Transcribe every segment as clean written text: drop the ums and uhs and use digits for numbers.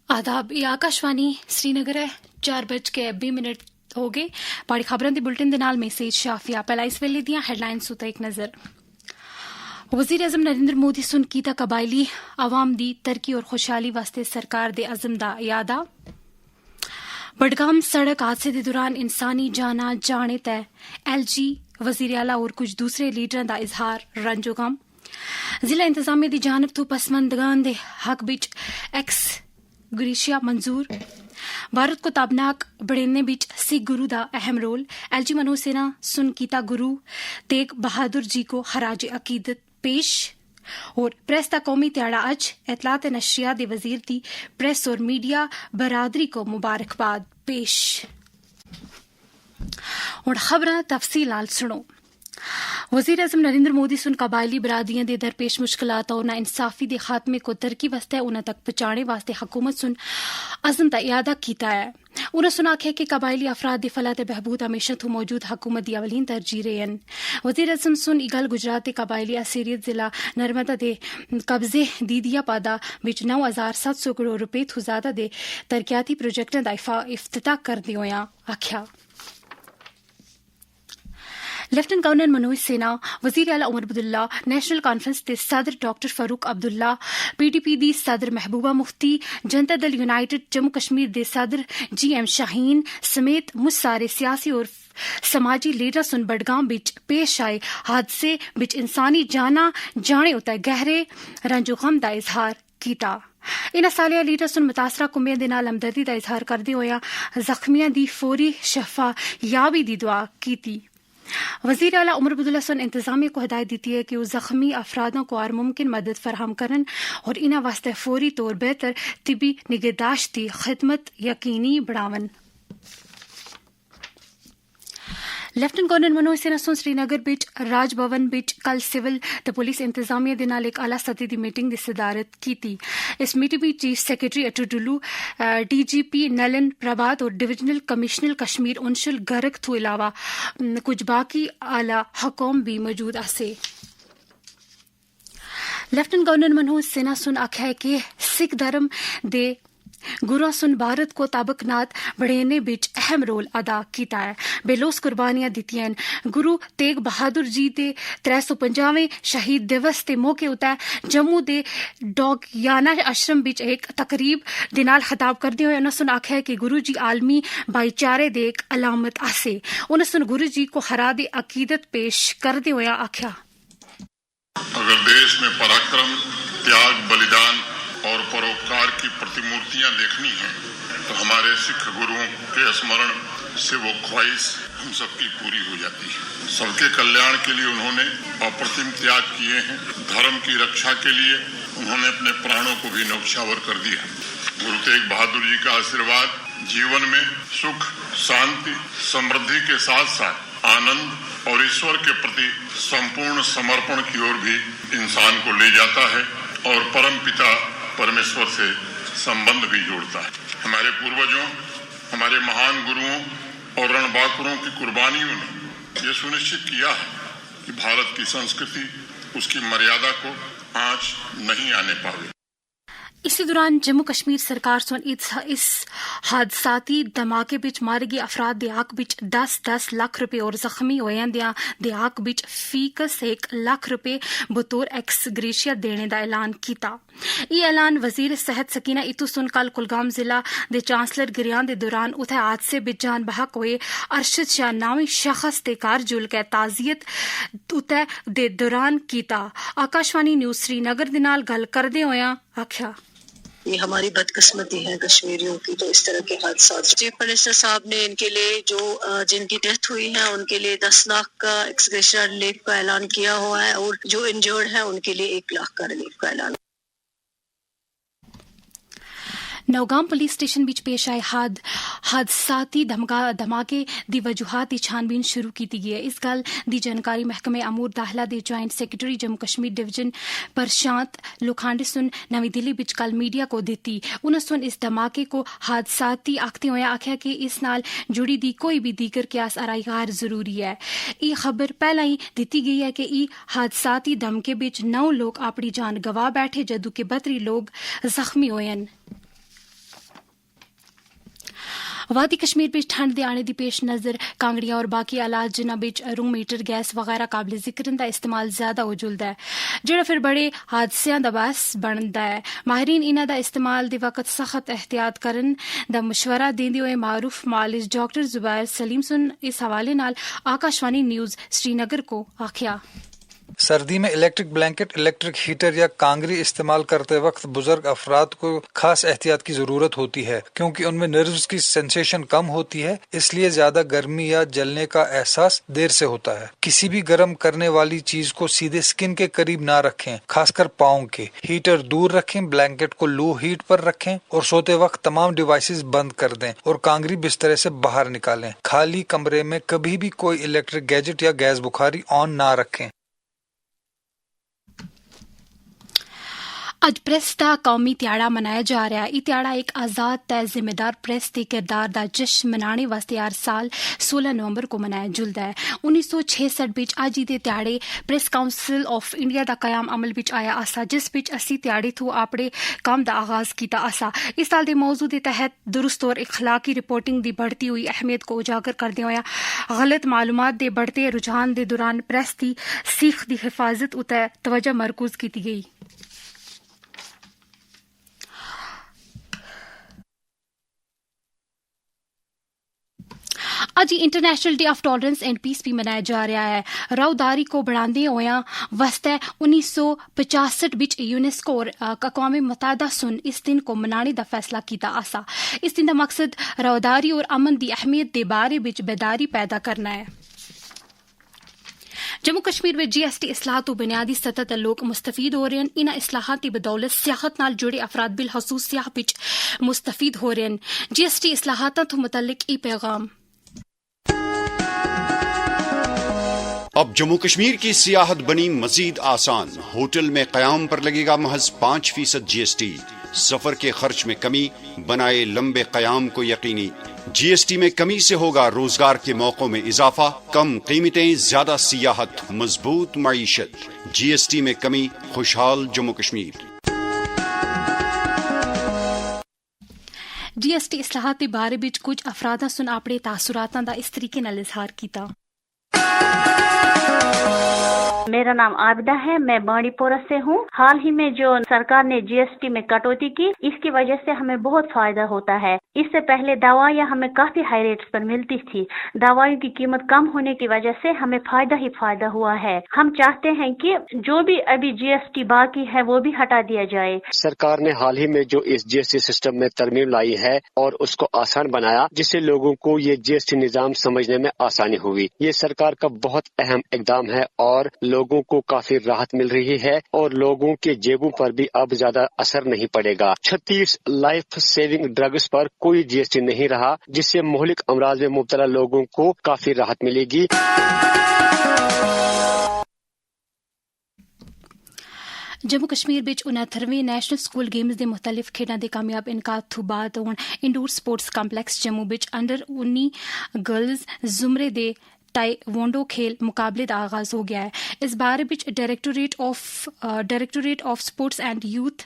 आदाब, ये आकाशवाणी श्रीनगर है। 4:20 हो गए। पाड़ी खबरों के बुलेटिन के नाल मैसेज शाफिया। पहला इस वेले दियां हेडलाइंस उते एक नजर। वजीर आजम नरेंद्र मोदी सुन कीता कबायली आवाम दी तरक्की और खुशहाली वास्ते सरकार दे अज़म दा यादा। बडगाम सड़क हादसे के दौरान इंसानी जाना जाने तय। LG वजीर आला और कुछ दूसरे लीडरां दा इजहार रंजो गम। जिला इंतजामिया दी जानब तो पसमंदगान दे हक बिच एक्स ग्रेशिया मंजूर। भारत को ताबनाक बढ़ेने बिच सिख गुरु दा अहम रोल। LG मनोसेना सुन कीता गुरु तेग बहादुर जी को खराज अकीदत पेश। और प्रेस दा कौमी त्याड़ा अज इतलात नशरियात दे वजीर दी प्रेस और मीडिया बरादरी को मुबारकबाद पेश। हुण खबरां तफसील नाल सुनो। वजीर आजम नरेंद्र मोदी सुन कबायली बरादरियां दे दरपेश मुश्किलात और नाइंसाफी दे खात्मे को तरक्की वास्ते उन्हां तक पहुंचाने वास्ते हुकूमत सुन अज़म दा इरादा कीता है। उन्हें सुना आख्या कि कबायली अफराद दी फलाह ते बहबूद हमेशा तो मौजूद हुकूमत दी अवलीन तरजीह रहन। वजीर आजम सुन इगल गुजरात दे कबायली असीरियत जिला नर्मदा दे कब्जे दीदिया पादा विच 9,700 करोड़ रुपए तो ज्यादा दे तरक्याती प्रोजेक्टां दा इफ्तिताह करदे होया आख्या। लेफ्टिनेंट गवर्नर मनोज सिन्हा, वजीर आला उमर अब्दुल्ला, नेशनल कॉन्फ्रेंस के सदर डॉक्टर फारूक अब्दुल्ला, PDP दी सदर महबूबा मुफ्ती, जनता दल यूनाइटेड जम्मू कश्मीर दे सदर GM शाहीन समेत मुझ सारे सियासी और समाजी लीडर सुन बडगाम बिच पेश आए हादसे बिच इंसानी जाना जाने उते गहरे रंजो गम दा इजहार कीता। इन्हां सालिया लीडर सुन मुतासरा कुंबें दे नाल हमदर्दी दा इजहार करदे होया जख्मियां दी फौरी शफा याबी दी दुआ कीती। वजीर आला उमर अब्दुल्ला सुन इंतजामिया को हिदायत दी है कि वो जख्मी अफरादों को हर मुमकिन मदद फराहम करन और इन्हां वास्ते फौरी तौर बेहतर तिबी निगहदाश्त दी खिदमत यकीनी बनावन। लेफ्टिनेंट गवर्नर मनोज सिन्हा सुन श्रीनगर बिच राजभवन बिच कल सिविल ते पुलिस इंतजामिया दे नाल एक आला सतह दी मीटिंग दी सदारत कीती। इस मीटिंग में chief secretary Atal Dulloo, DGP Nalin Prabhat और डिविजनल कमिश्नर कश्मीर उनशुल गर्ग तो इलावा कुछ बाकी आला हुकाम भी मौजूद आसे। लेफ्टिनेंट गवर्नर मनोज सिन्हा सुन आख्या है कि सिख धर्म दे गुरुआ सुन भारत को ताबकनात बढ़ेने बिच अहम रोल अदा किया है। बेलोस कुर्बानियां दितियां। गुरु तेग बहादुर जी दे 350वें शहीद दिवस के मौके उते जम्मू दे डोगयाना आश्रम बिच एक तकरीब दे नाल खिताब करदे होए उन्हें सुन आख्या कि गुरु जी आलमी भाईचारे दे एक अलामत आसे। उन्हें सुन गुरु जी को खराद अकीदत पेश करदे होए आख्या, अगर देश में पराक्रम, त्याग, बलिदान और परोपकार की प्रतिमूर्तियां देखनी हैं तो हमारे सिख गुरुओं के स्मरण से वो ख्वाहिश हम सबकी पूरी हो जाती है। सबके कल्याण के लिए उन्होंने अप्रतिम त्याग किए हैं। धर्म की रक्षा के लिए उन्होंने अपने प्राणों को भी न्यौछावर कर दिया। गुरु तेग बहादुर जी का आशीर्वाद जीवन में सुख, शांति, समृद्धि के साथ साथ आनंद और ईश्वर के प्रति संपूर्ण समर्पण की ओर भी इंसान को ले जाता है और परम पिता परमेश्वर से संबंध भी जोड़ता है। हमारे पूर्वजों, हमारे महान गुरुओं और रणबांकुरों की कुर्बानियों ने यह सुनिश्चित किया है कि भारत की संस्कृति, उसकी मर्यादा को आंच नहीं आने पावे। इसी दौरान जम्मू कश्मीर सरकार सुन इस हादसाती धमाके बिच मारे गए अफराद दे हक बिच 10-10 लाख रुपए और जख्मी होयां दे हक बिच फीकस 1 लाख रुपए बतौर एक्स ग्रेशिया देने दा ऐलान किया। ये ऐलान वजीर सेहत सकीना इतू सुन कल कुलगाम जिला दे चांसलर गिरियान दे दौरान उथे हादसे बिच जान बहक हुए अरशद शाह नामी शख्स ते कारजुल के ताजियत उथे दे दौरान किया। आकाशवाणी न्यूज श्रीनगर दे नाल गल करदे होया आख्या, ये हमारी बदकिस्मती है कश्मीरियों की, तो इस तरह के हादसा। चीफ मिनिस्टर साहब ने इनके लिए जो जिनकी डेथ हुई है उनके लिए 10 लाख का एक्सग्रेशिया रिलीफ का ऐलान किया हुआ है और जो इंजर्ड है उनके लिए 1 लाख का रिलीफ का ऐलान। نوگام پولیس اسٹیشن بچ پیش آئے حادثاتی دھماکے دی وجوہات دی چھانبین شروع کی گئی ہے. اس گل دی جانکاری محکمہ امور داخلہ دے joint secretary Jammu Kashmir division Prashant Lokhande سن نویں دلی بچ کل میڈیا کو دیتی. انہوں سن اس دھماکے کو حادثاتی آکھتے ہوئے آکھیا کہ اس نال جڑی دی کوئی بھی دیگر قیاس آرائی غیر ضروری ہے. یہ خبر پہلا ہی دیتی گئی ہے کہ ای حادثاتی دھماکے بچ 9 لوگ اپنی جان گوا بیٹھے جدو کہ 32 لوگ زخمی ہوئے ہیں. وادی کشمیر بچ ٹھنڈ دے آنے دی پیش نظر کانگڑیاں اور باقی آلات جنہاں بچ روم میٹر گیس وغیرہ قابل ذکر دا استعمال زیادہ ہو جلدا ہے جڑا پھر بڑے حادثیاں دا باعث بندا ہے. ماہرین انہاں دا استعمال دے وقت سخت احتیاط کرن دا مشورہ دیندے ہوئے معروف معالج ڈاکٹر زبیر سلیم سن اس حوالے نال آکاشوانی نیوز سری نگر کو آکھیا. سردی میں الیکٹرک بلینکٹ، الیکٹرک ہیٹر یا کانگری استعمال کرتے وقت بزرگ افراد کو خاص احتیاط کی ضرورت ہوتی ہے کیونکہ ان میں نروز کی سینسیشن کم ہوتی ہے، اس لیے زیادہ گرمی یا جلنے کا احساس دیر سے ہوتا ہے. کسی بھی گرم کرنے والی چیز کو سیدھے سکن کے قریب نہ رکھیں، خاص کر پاؤں کے. ہیٹر دور رکھیں، بلینکٹ کو لو ہیٹ پر رکھیں اور سوتے وقت تمام ڈیوائسز بند کر دیں اور کانگری بسترے سے باہر نکالیں. خالی کمرے میں کبھی بھی کوئی الیکٹرک گیجٹ یا گیس بخاری آن نہ رکھیں. اج پریس دا قومی تیاڑا منایا جا رہا ہے. یہ تیاڑا ایک آزاد تے ذمہ دار پریس کے کردار دا جشن منانے واسطے ہر سال 16 نومبر کو منایا جلدا ہے. 1966 بچ اج دے تیاڑے پریس کاؤنسل آف انڈیا دا قیام عمل بچ آیا آسا جس بچ اسی تیاڑے تو اپنے کام دا آغاز کیتا آسا. اس سال دے موضوع دے تحت درست اور اخلاقی رپورٹنگ دی بڑھتی ہوئی اہمیت کو اجاگر کردے ہویا غلط معلومات دے بڑھتے رجحان دے دوران پریس دی سیخ دی حفاظت اتے توجہ مرکوز کیتی گئی. اج international day of tolerance and peace بھی منایا جا رہا ہے. راوداری کو بڑھاندے ہویا واسطے 1965 بچ یونیسکو اور اقوام متحدہ سن اس دن کو منانے دا فیصلہ کیتا آسا. اس دن دا مقصد راوداری اور امن دی اہمیت دے بارے بچ بیداری پیدا کرنا ہے. جموں کشمیر میں جی ایس ٹی اصلاحات و بنیادی سطح تے لوگ مستفید ہو رہے ہیں. انہاں اصلاحات کی بدولت سیاحت نال جڑے افراد بالخصوص سیاح بچ مستفید ہو رہے ہیں. جی ایس ٹی اصلاحات تو متعلق ای پیغام. اب جموں کشمیر کی سیاحت بنی مزید آسان. ہوٹل میں قیام پر لگے گا محض 5% جی ایس ٹی. سفر کے خرچ میں کمی بنائے لمبے قیام کو یقینی. جی ایس ٹی میں کمی سے ہوگا روزگار کے موقعوں میں اضافہ. کم قیمتیں، زیادہ سیاحت، مضبوط معیشت. جی ایس ٹی میں کمی، خوشحال جموں کشمیر. جی ایس ٹی اصلاحات کے بارے بچ کچھ افراد سن اپنے تاثرات دا اس طریقے نال اظہار کیتا. میرا نام عابدہ ہے، میں بانڈی پورہ سے ہوں. حال ہی میں جو سرکار نے جی ایس ٹی میں کٹوتی کی، اس کی وجہ سے ہمیں بہت فائدہ ہوتا ہے. اس سے پہلے دوائیاں ہمیں کافی ہائی ریٹس پر ملتی تھی. دوائیوں کی قیمت کم ہونے کی وجہ سے ہمیں فائدہ ہی فائدہ ہوا ہے. ہم چاہتے ہیں کہ جو بھی ابھی جی ایس ٹی باقی ہے وہ بھی ہٹا دیا جائے. سرکار نے حال ہی میں جو اس جی ایس ٹی سسٹم میں ترمیم لائی ہے اور اس کو آسان بنایا، جس سے لوگوں کو یہ جی ایس ٹی نظام سمجھنے میں آسانی ہوئی. یہ سرکار کا بہت اہم اقدام ہے اور لوگوں کو کافی راحت مل رہی ہے اور لوگوں کے جیبوں پر بھی اب زیادہ اثر نہیں پڑے گا. 36 لائف سیونگ ڈرگز پر کوئی جی ایس ٹی نہیں رہا، جس سے مہلک امراض میں مبتلا لوگوں کو کافی راحت ملے گی. جموں کشمیر بچ 69ویں نیشنل سکول گیمز دے مختلف کھیڈاں دے کامیاب انعقاد تو بعد ہن انڈور سپورٹس کمپلیکس جموں بچ انڈر 19 گرلز زمرے دے ٹائی وونڈو کھیل مقابلے کا آغاز ہو گیا ہے. اس بارے بچ directorate of sports and youth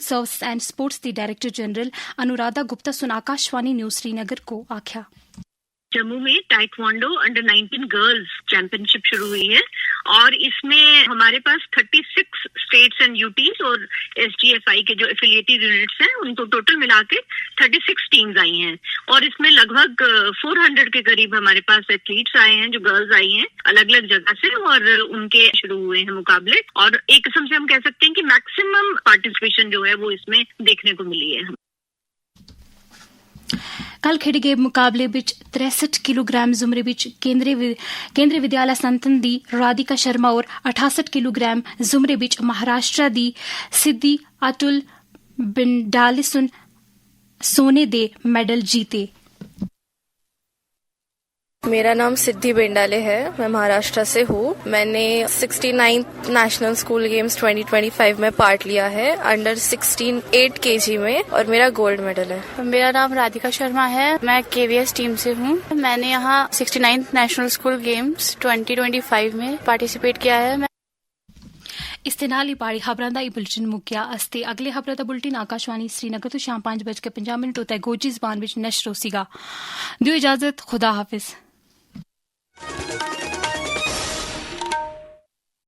service and sports دی ڈائریکٹر جنرل انورادھا گپتا سن آکاشوانی نیوز سری نگر کو آکھیا. جموں میں taekwondo under 19 girls championship شروع ہوئی ہے اور اس میں ہمارے پاس 36 اسٹیٹس اینڈ یوٹیز اور ایس جی ایف آئی کے جو ایفیلیٹڈ یونٹس ہیں ان کو ٹوٹل ملا کے 36 ٹیمز آئی ہیں اور اس میں لگ بھگ 400 کے قریب ہمارے پاس ایتھلیٹس آئے ہیں جو گرلز آئی ہیں الگ الگ جگہ سے اور ان کے شروع ہوئے ہیں مقابلے اور ایک قسم سے ہم کہہ سکتے ہیں کہ میکسیمم پارٹیسپیشن جو ہے وہ اس میں دیکھنے کو ملی ہے. کل کھیڈے گئے مقابلے بچ 63 کلو گرام زمرے بچ کیندری ودیالیہ سنتن دی رادھیکا شرما اور 68 کلو گرام زمرے بچ مہاراشٹر دی سدھی اٹل बिंडालिसन सोने दे मेडल जीते। मेरा नाम सिद्धि बेंडाले है, मैं महाराष्ट्र से हूँ। मैंने 69th नेशनल स्कूल गेम्स 2025 में पार्ट लिया है अंडर 16 8 kg में, और मेरा गोल्ड मेडल है। मेरा नाम राधिका शर्मा है, मैं KVS टीम से हूँ। मैंने यहाँ 69th नेशनल स्कूल गेम्स 2025 में पार्टिसिपेट किया है। इस्तेनाली पाड़ी खबरां दा बुलेटिन मुक्या अस्ते अगले खबरां दा बुलेटिन आकाशवाणी श्रीनगर तो शाम 5:50 होता है गोजी जबान विच नशर होसीगा। दियो इजाजत, खुदा हाफिज।